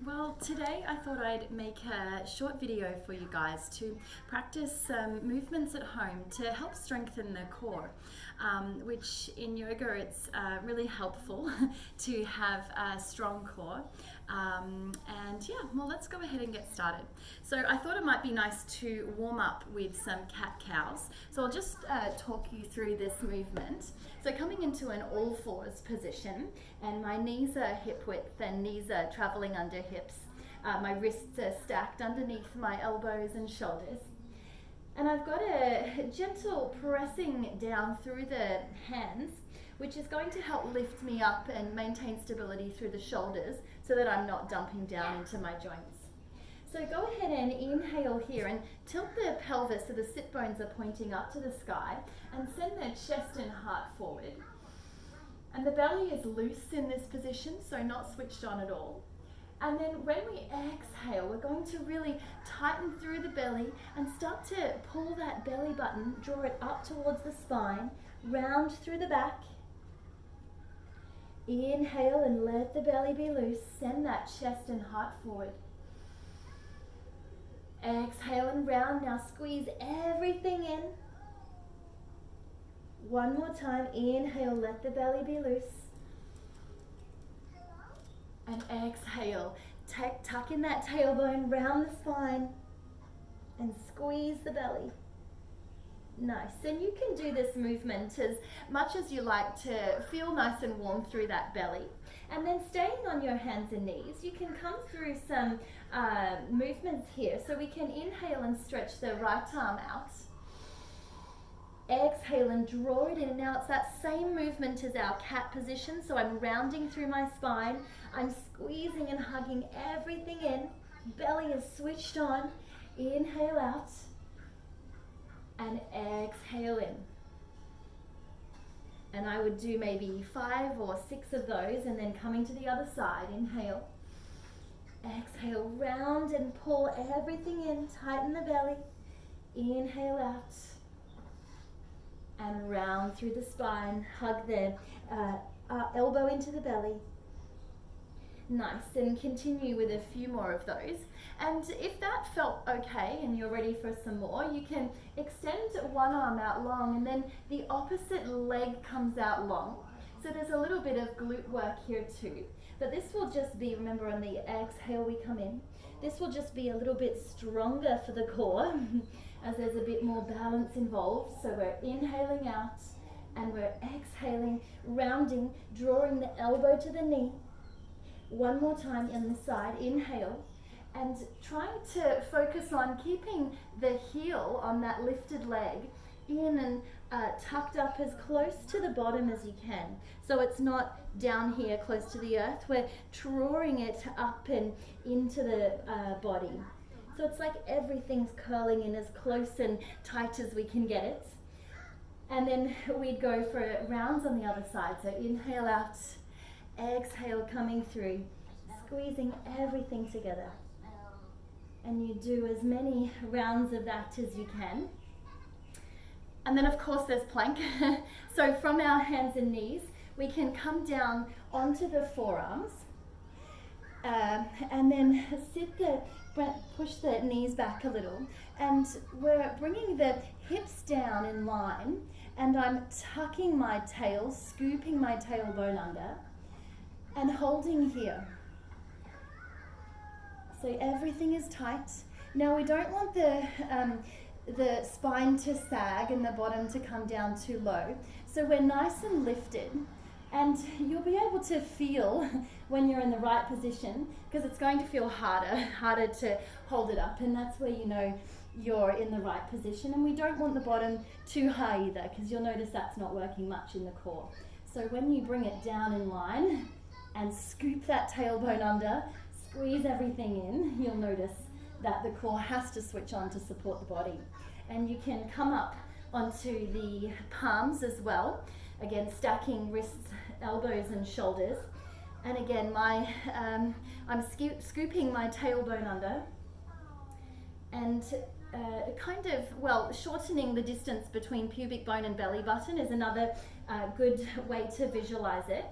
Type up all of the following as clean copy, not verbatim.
Well, today I thought I'd make a short video for you guys to practice some movements at home to help strengthen the core, which in yoga it's really helpful to have a strong core. And yeah, well, let's go ahead and get started. So I thought it might be nice to warm up with some cat-cows. So I'll just talk you through this movement. So coming into an all fours position, and my knees are hip width and knees are traveling under hips. My wrists are stacked underneath my elbows and shoulders. And I've got a gentle pressing down through the hands, which is going to help lift me up and maintain stability through the shoulders so that I'm not dumping down into my joints. So go ahead and inhale here and tilt the pelvis so the sit bones are pointing up to the sky, and send the chest and heart forward. And the belly is loose in this position, so not switched on at all. And then when we exhale, we're going to really tighten through the belly and start to pull that belly button, draw it up towards the spine, round through the back. Inhale and let the belly be loose. Send that chest and heart forward. Exhale and round. Now squeeze everything in. One more time. Inhale, let the belly be loose. And exhale. Tuck in that tailbone, round the spine, and squeeze the belly. Nice. And you can do this movement as much as you like to feel nice and warm through that belly. And then staying on your hands and knees, you can come through some movements here. So we can inhale and stretch the right arm out. Exhale and draw it in. Now it's that same movement as our cat position. So I'm rounding through my spine. I'm squeezing and hugging everything in. Belly is switched on. Inhale out. And exhale in. And I would do maybe 5 or 6 of those, and then coming to the other side. Inhale. Exhale, round and pull everything in. Tighten the belly. Inhale out. And round through the spine. Hug the elbow into the belly. Nice. And continue with a few more of those. And if that felt okay and you're ready for some more, you can extend one arm out long, and then the opposite leg comes out long. So there's a little bit of glute work here too. But this will just be, remember on the exhale we come in, this will just be a little bit stronger for the core as there's a bit more balance involved. So we're inhaling out and we're exhaling, rounding, drawing the elbow to the knee. One more time on the side. Inhale. And trying to focus on keeping the heel on that lifted leg in and tucked up as close to the bottom as you can. So it's not down here close to the earth. We're drawing it up and into the body. So it's like everything's curling in as close and tight as we can get it. And then we'd go for rounds on the other side. So inhale out, exhale coming through, squeezing everything together. And you do as many rounds of that as you can. And then of course there's plank. So from our hands and knees, we can come down onto the forearms, and then push the knees back a little. And we're bringing the hips down in line, and I'm tucking my tail, scooping my tailbone under, and holding here. So everything is tight. Now we don't want the spine to sag and the bottom to come down too low. So we're nice and lifted, and you'll be able to feel when you're in the right position, because it's going to feel harder to hold it up, and that's where you know you're in the right position. And we don't want the bottom too high either, because you'll notice that's not working much in the core. So when you bring it down in line and scoop that tailbone under, squeeze everything in, you'll notice that the core has to switch on to support the body. And you can come up onto the palms as well. Again, stacking wrists, elbows and shoulders. And again, I'm scooping my tailbone under and shortening the distance between pubic bone and belly button is another good way to visualize it.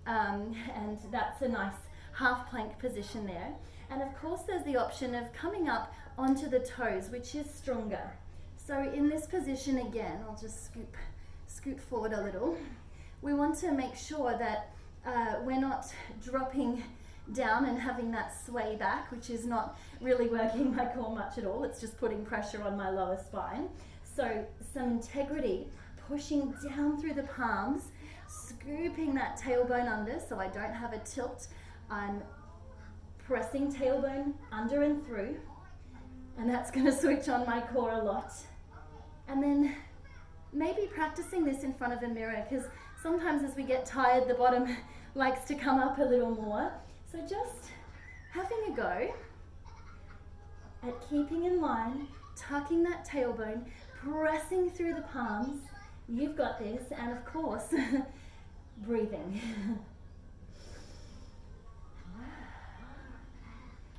And that's a nice half plank position there. And of course there's the option of coming up onto the toes, which is stronger. So in this position again, I'll just scoot forward a little. We want to make sure that we're not dropping down and having that sway back, which is not really working my core much at all. It's just putting pressure on my lower spine. So some integrity, pushing down through the palms, scooping that tailbone under so I don't have a tilt. I'm pressing tailbone under and through, and that's going to switch on my core a lot. And then maybe practicing this in front of a mirror, because sometimes as we get tired, the bottom likes to come up a little more. So just having a go at keeping in line, tucking that tailbone, pressing through the palms. You've got this, and of course, breathing.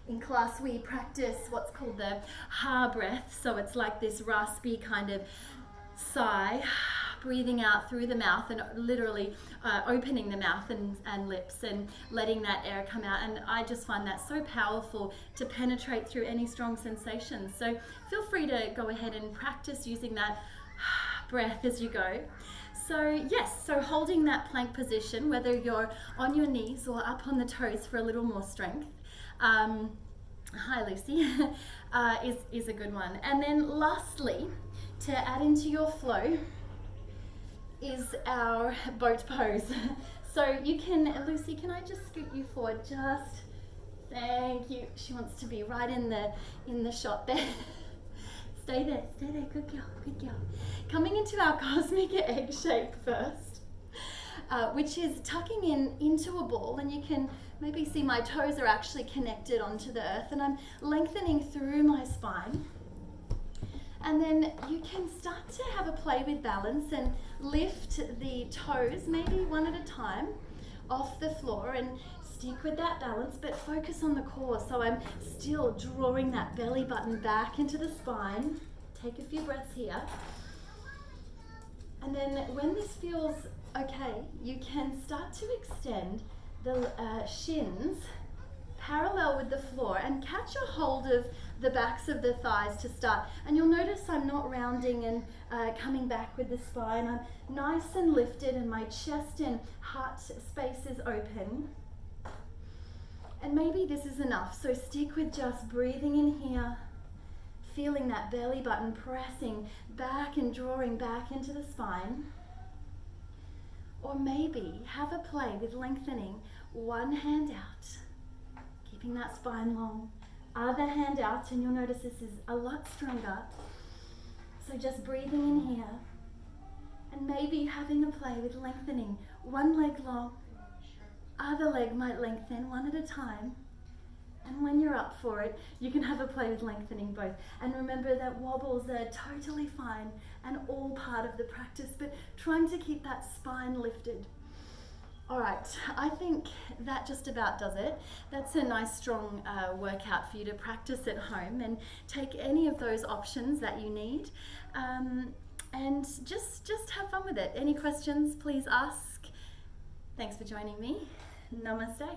In class we practice what's called the ha breath, so it's like this raspy kind of sigh, breathing out through the mouth and literally opening the mouth and lips and letting that air come out. And I just find that so powerful to penetrate through any strong sensations. So feel free to go ahead and practice using that breath as you go. So yes, so holding that plank position, whether you're on your knees or up on the toes for a little more strength, hi Lucy, is a good one. And then lastly, to add into your flow is our boat pose. So you can, Lucy, can I just scoot you forward just, thank you. She wants to be right in the shot there. Stay there, good girl. Coming into our cosmic egg shape first, which is tucking into a ball, and you can maybe see my toes are actually connected onto the earth, and I'm lengthening through my spine. And then you can start to have a play with balance and lift the toes, maybe one at a time, off the floor, and stick with that balance, but focus on the core. So I'm still drawing that belly button back into the spine. Take a few breaths here. And then when this feels okay, you can start to extend the shins parallel with the floor and catch a hold of the backs of the thighs to start. And you'll notice I'm not rounding and coming back with the spine. I'm nice and lifted, and my chest and heart space is open. And maybe this is enough, so stick with just breathing in here, feeling that belly button pressing back and drawing back into the spine. Or maybe have a play with lengthening one hand out, keeping that spine long, other hand out, and you'll notice this is a lot stronger. So just breathing in here, and maybe having a play with lengthening one leg long, other leg might lengthen one at a time. And when you're up for it, you can have a play with lengthening both. And remember that wobbles are totally fine and all part of the practice, but trying to keep that spine lifted. All right, I think that just about does it. That's a nice strong workout for you to practice at home, and take any of those options that you need, and just have fun with it. Any questions, please ask. Thanks for joining me. Namaste.